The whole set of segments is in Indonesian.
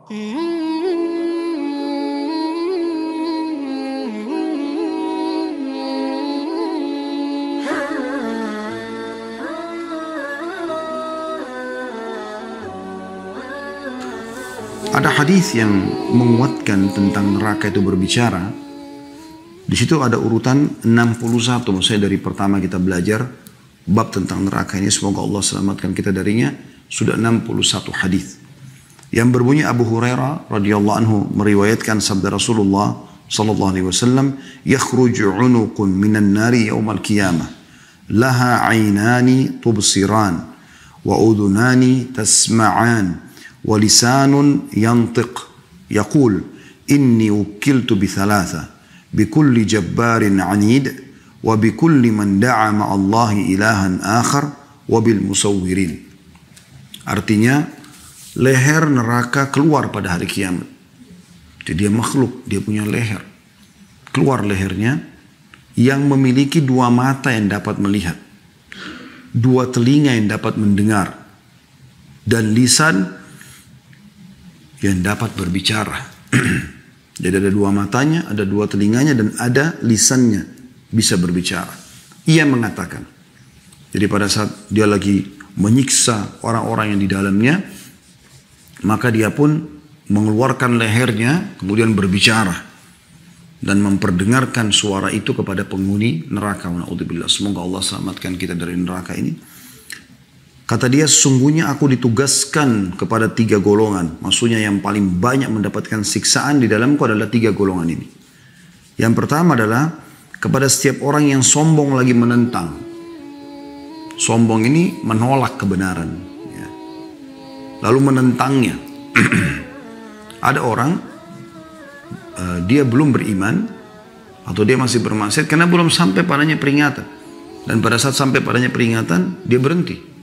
Ada hadis yang menguatkan tentang neraka itu berbicara. Di situ ada urutan 61, maksudnya dari pertama kita belajar bab tentang neraka ini, semoga Allah selamatkan kita darinya, sudah 61 hadis. Yang berbunyi Abu Hurairah radhiyallahu anhu meriwayatkan sabda Rasulullah sallallahu alaihi wasallam, "Yakhruju 'unuqun minan nari yaumal qiyamah, laha 'ainani tubsiran wa udhunani tasma'an." ولسان ينطق يقول إني وكلت بثلاثة بكل جبار عنيد وبكل من دعا مع الله إلها آخر وبالمصورين. Artinya leher neraka keluar pada hari kiamat. Jadi dia makhluk, dia punya leher. Keluar lehernya yang memiliki dua mata yang dapat melihat, dua telinga yang dapat mendengar, dan lisan yang dapat berbicara. Jadi ada dua matanya, ada dua telinganya, dan ada lisannya bisa berbicara. Ia mengatakan, jadi pada saat dia lagi menyiksa orang-orang yang di dalamnya, maka dia pun mengeluarkan lehernya, kemudian berbicara dan memperdengarkan suara itu kepada penghuni neraka. Na'udzubillah, semoga Allah selamatkan kita dari neraka ini. Kata dia, sesungguhnya aku ditugaskan kepada 3 golongan. Maksudnya yang paling banyak mendapatkan siksaan di dalamku adalah 3 golongan ini. Yang pertama adalah kepada setiap orang yang sombong lagi menentang. Sombong ini menolak kebenaran, ya. Lalu menentangnya. Ada orang, dia belum beriman, atau dia masih bermaksiat karena belum sampai padanya peringatan. Dan pada saat sampai padanya peringatan, dia berhenti.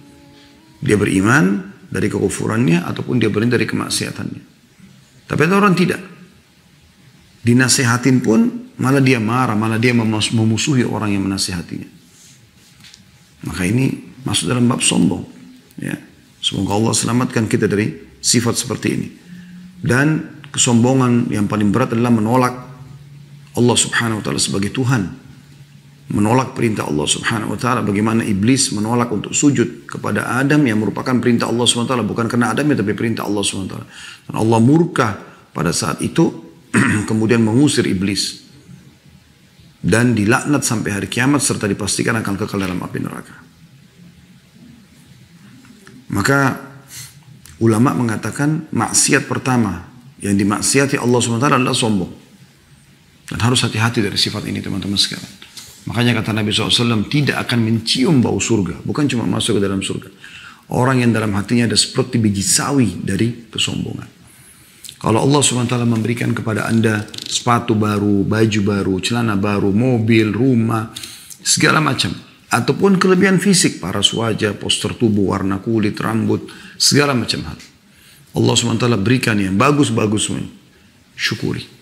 Dia beriman dari kekufurannya ataupun dia berhenti dari kemaksiatannya. Tapi ada orang tidak. Dinasehatin pun malah dia marah, malah dia memusuhi orang yang menasehatinya. Maka ini masuk dalam bab sombong. Ya. Semoga Allah selamatkan kita dari sifat seperti ini. Dan kesombongan yang paling berat adalah menolak Allah subhanahu wa ta'ala sebagai Tuhan. Menolak perintah Allah subhanahu wa ta'ala. Bagaimana iblis menolak untuk sujud kepada Adam yang merupakan perintah Allah subhanahu wa ta'ala. Bukan karena Adam ya, tapi perintah Allah subhanahu wa ta'ala. Dan Allah murka pada saat itu kemudian mengusir iblis. Dan dilaknat sampai hari kiamat serta dipastikan akan kekal dalam api neraka. Maka ulama mengatakan maksiat pertama yang dimaksiati Allah subhanahu wa ta'ala adalah sombong. Dan harus hati-hati dari sifat ini teman-teman sekalian. Makanya kata Nabi SAW, tidak akan mencium bau surga. Bukan cuma masuk ke dalam surga. Orang yang dalam hatinya ada seperti biji sawi dari kesombongan. Kalau Allah SWT memberikan kepada anda sepatu baru, baju baru, celana baru, mobil, rumah, segala macam. Ataupun kelebihan fisik, paras wajah, poster tubuh, warna kulit, rambut, segala macam hal. Allah SWT berikan yang bagus-bagus semuanya. Syukuri.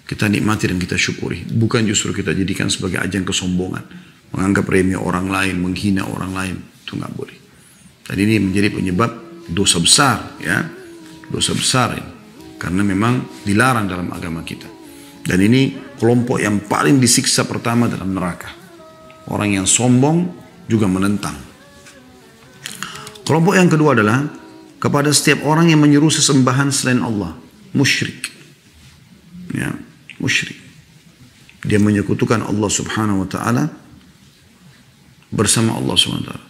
Kita nikmati dan kita syukuri. Bukan justru kita jadikan sebagai ajang kesombongan. Menganggap remeh orang lain, menghina orang lain. Itu nggak boleh. Dan ini menjadi penyebab dosa besar. Ya, dosa besar ini. Karena memang dilarang dalam agama kita. Dan ini kelompok yang paling disiksa pertama dalam neraka. Orang yang sombong juga menentang. Kelompok yang kedua adalah kepada setiap orang yang menyeru sesembahan selain Allah. Musyrik. Ya. Musyrik. Dia menyekutukan Allah subhanahu wa ta'ala bersama Allah subhanahu wa ta'ala.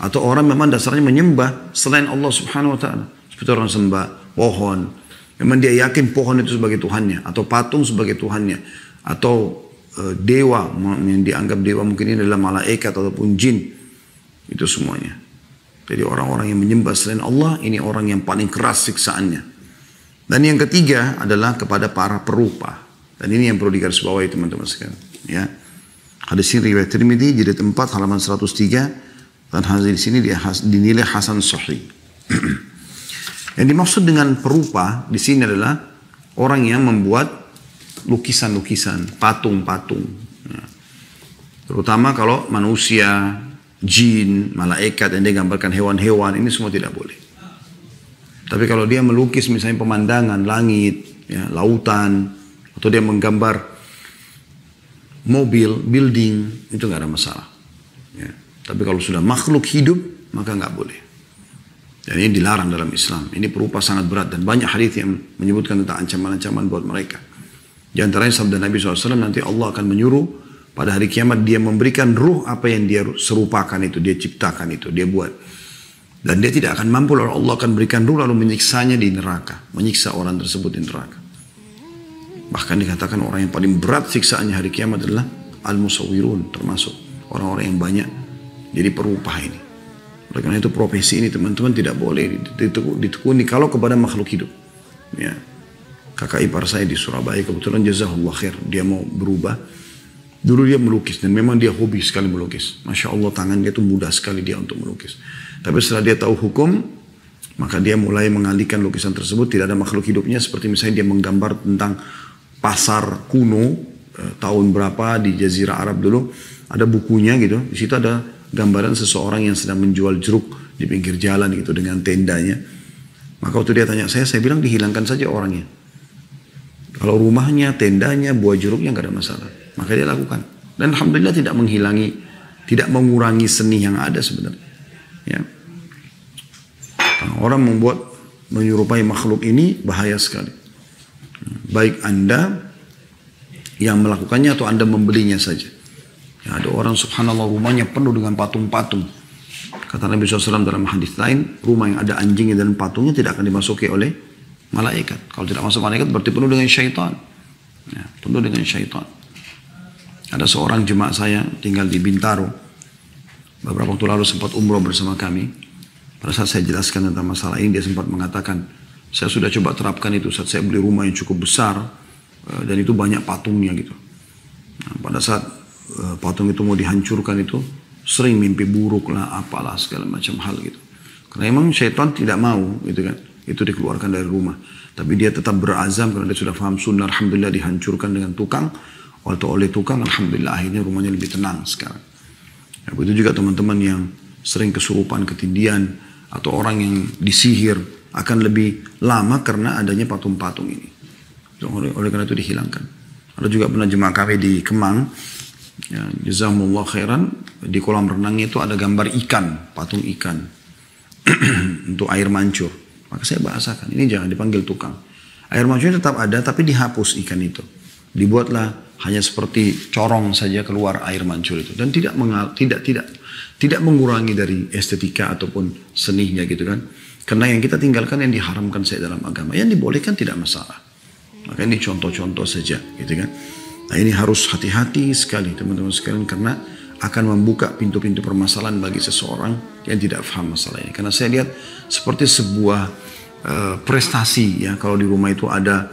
Atau orang memang dasarnya menyembah selain Allah subhanahu wa ta'ala. Seperti orang sembah pohon. Memang dia yakin pohon itu sebagai Tuhannya. Atau patung sebagai Tuhannya. Atau dewa yang dianggap dewa mungkin ini adalah malaikat ataupun jin. Itu semuanya. Jadi orang-orang yang menyembah selain Allah, ini orang yang paling keras siksaannya. Dan yang ketiga adalah kepada para perupa. Dan ini yang perlu digarisbawahi teman-teman sekalian. Ya. Hadis ini riwayat Tirmidzi jilid 4 halaman 103 dan hadis ini dinilai hasan sahih. Yang dimaksud dengan perupa di sini adalah orang yang membuat lukisan-lukisan, patung-patung. Ya. Terutama kalau manusia, jin, malaikat yang digambarkan hewan-hewan, ini semua tidak boleh. Tapi kalau dia melukis misalnya pemandangan, langit, ya, lautan, atau dia menggambar mobil, building, itu nggak ada masalah. Ya. Tapi kalau sudah makhluk hidup, maka nggak boleh. Dan ini dilarang dalam Islam. Ini berupa sangat berat dan banyak hadis yang menyebutkan tentang ancaman-ancaman buat mereka. Di antaranya sabda Nabi SAW, nanti Allah akan menyuruh pada hari kiamat dia memberikan ruh apa yang dia serupakan itu, dia ciptakan itu, dia buat. Dan dia tidak akan mampu, lalu Allah akan berikan ruh lalu menyiksanya di neraka, menyiksa orang tersebut di neraka. Bahkan dikatakan orang yang paling berat siksaannya hari kiamat adalah al-musawwirun, termasuk orang-orang yang banyak jadi perupah ini. Oleh karena itu profesi ini teman-teman tidak boleh ditekuni kalau kepada makhluk hidup. Ya. Kakak ipar saya di Surabaya kebetulan jazakallah khair, dia mau berubah. Dulu dia melukis dan memang dia hobi sekali melukis. Masya Allah tangan dia tuh mudah sekali dia untuk melukis. Tapi setelah dia tahu hukum, maka dia mulai mengalihkan lukisan tersebut. Tidak ada makhluk hidupnya, seperti misalnya dia menggambar tentang pasar kuno tahun berapa di Jazirah Arab dulu. Ada bukunya gitu, di situ ada gambaran seseorang yang sedang menjual jeruk di pinggir jalan gitu dengan tendanya. Maka waktu dia tanya saya bilang dihilangkan saja orangnya. Kalau rumahnya, tendanya, buah jeruknya nggak ada masalah. Maka dia lakukan. Dan alhamdulillah tidak menghilangi, tidak mengurangi seni yang ada sebenarnya. Ya. Nah, orang menyerupai makhluk ini bahaya sekali. Baik Anda yang melakukannya atau Anda membelinya saja. Ya, ada orang subhanallah rumahnya penuh dengan patung-patung. Kata Nabi SAW dalam hadis lain, rumah yang ada anjingnya dan patungnya tidak akan dimasuki oleh malaikat. Kalau tidak masuk malaikat berarti penuh dengan syaitan. Ya, penuh dengan syaitan. Ada seorang jemaah saya tinggal di Bintaro. Beberapa waktu lalu sempat umroh bersama kami. Pada saat saya jelaskan tentang masalah ini, dia sempat mengatakan, saya sudah coba terapkan itu saat saya beli rumah yang cukup besar dan itu banyak patungnya gitu. Nah, pada saat patung itu mau dihancurkan itu sering mimpi buruk lah, apalah segala macam hal gitu. Karena memang syaitan tidak mau gitu kan, itu dikeluarkan dari rumah. Tapi dia tetap berazam karena dia sudah paham sunnah. Alhamdulillah dihancurkan dengan tukang. Atau oleh tukang, alhamdulillah akhirnya rumahnya lebih tenang sekarang. Ya, begitu juga teman-teman yang sering kesurupan, ketindian, atau orang yang disihir akan lebih lama karena adanya patung-patung ini. Oleh karena itu dihilangkan. Ada juga pernah jemaah kami di Kemang, ya, jazakumullah khairan, di kolam renangnya itu ada gambar ikan, patung ikan untuk air mancur. Maka saya bahasakan, ini jangan dipanggil tukang. Air mancurnya tetap ada, tapi dihapus ikan itu. Dibuatlah hanya seperti corong saja keluar air mancur itu, dan tidak mengurangi dari estetika ataupun seninya gitu kan. Karena yang kita tinggalkan yang diharamkan saya dalam agama, yang dibolehkan tidak masalah. Maka ini contoh-contoh saja gitu kan. Nah ini harus hati-hati sekali teman-teman sekalian, karena akan membuka pintu-pintu permasalahan bagi seseorang yang tidak paham masalah ini. Karena saya lihat seperti sebuah prestasi ya, kalau di rumah itu ada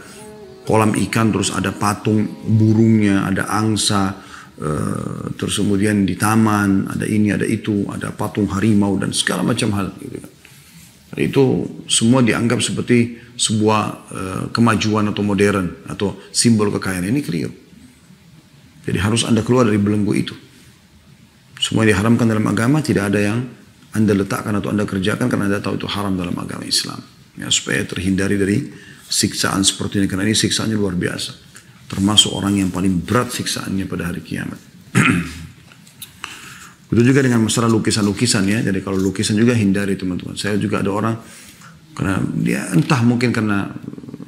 kolam ikan, terus ada patung burungnya, ada angsa, terus kemudian di taman ada ini, ada itu, ada patung harimau dan segala macam hal gitu kan. Itu semua dianggap seperti sebuah kemajuan atau modern atau simbol kekayaan. Ini keliru. Jadi harus Anda keluar dari belenggu itu. Semua diharamkan dalam agama, tidak ada yang Anda letakkan atau Anda kerjakan karena Anda tahu itu haram dalam agama Islam. Ya, supaya terhindari dari siksaan seperti ini, karena ini siksaannya luar biasa. Termasuk orang yang paling berat siksaannya pada hari kiamat. Begitu juga dengan masalah lukisan-lukisan ya. Jadi kalau lukisan juga hindari teman-teman. Saya juga ada orang, karena dia entah mungkin karena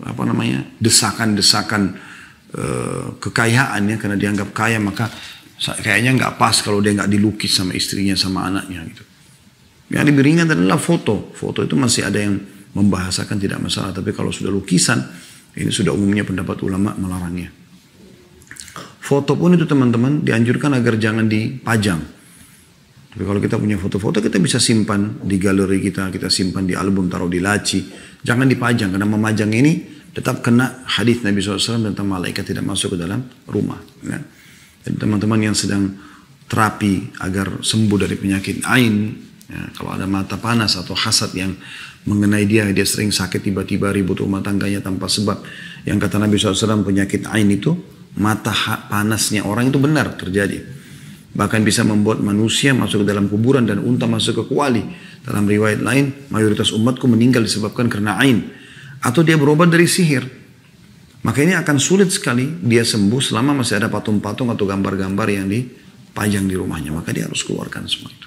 apa namanya desakan-desakan kekayaannya, karena dianggap kaya maka kayaknya nggak pas kalau dia nggak dilukis sama istrinya sama anaknya gitu. Yang lebih ringan adalah foto. Foto itu masih ada yang membahasakan tidak masalah, tapi kalau sudah lukisan, ini sudah umumnya pendapat ulama melarangnya. Foto pun itu teman-teman dianjurkan agar jangan dipajang. Tapi kalau kita punya foto-foto, kita bisa simpan di galeri kita simpan di album, taruh di laci. Jangan dipajang, karena memajang ini tetap kena hadis Nabi SAW tentang malaikat tidak masuk ke dalam rumah. Ya. Dan teman-teman yang sedang terapi agar sembuh dari penyakit ain, ya, kalau ada mata panas atau hasad yang mengenai dia sering sakit tiba-tiba ribut rumah tangganya tanpa sebab. Yang kata Nabi SAW penyakit ain itu mata panasnya orang itu benar terjadi. Bahkan bisa membuat manusia masuk ke dalam kuburan dan unta masuk ke kuali. Dalam riwayat lain, mayoritas umatku meninggal disebabkan karena ain. Atau dia berobat dari sihir. Maka ini akan sulit sekali dia sembuh selama masih ada patung-patung atau gambar-gambar yang dipajang di rumahnya. Maka dia harus keluarkan semua itu.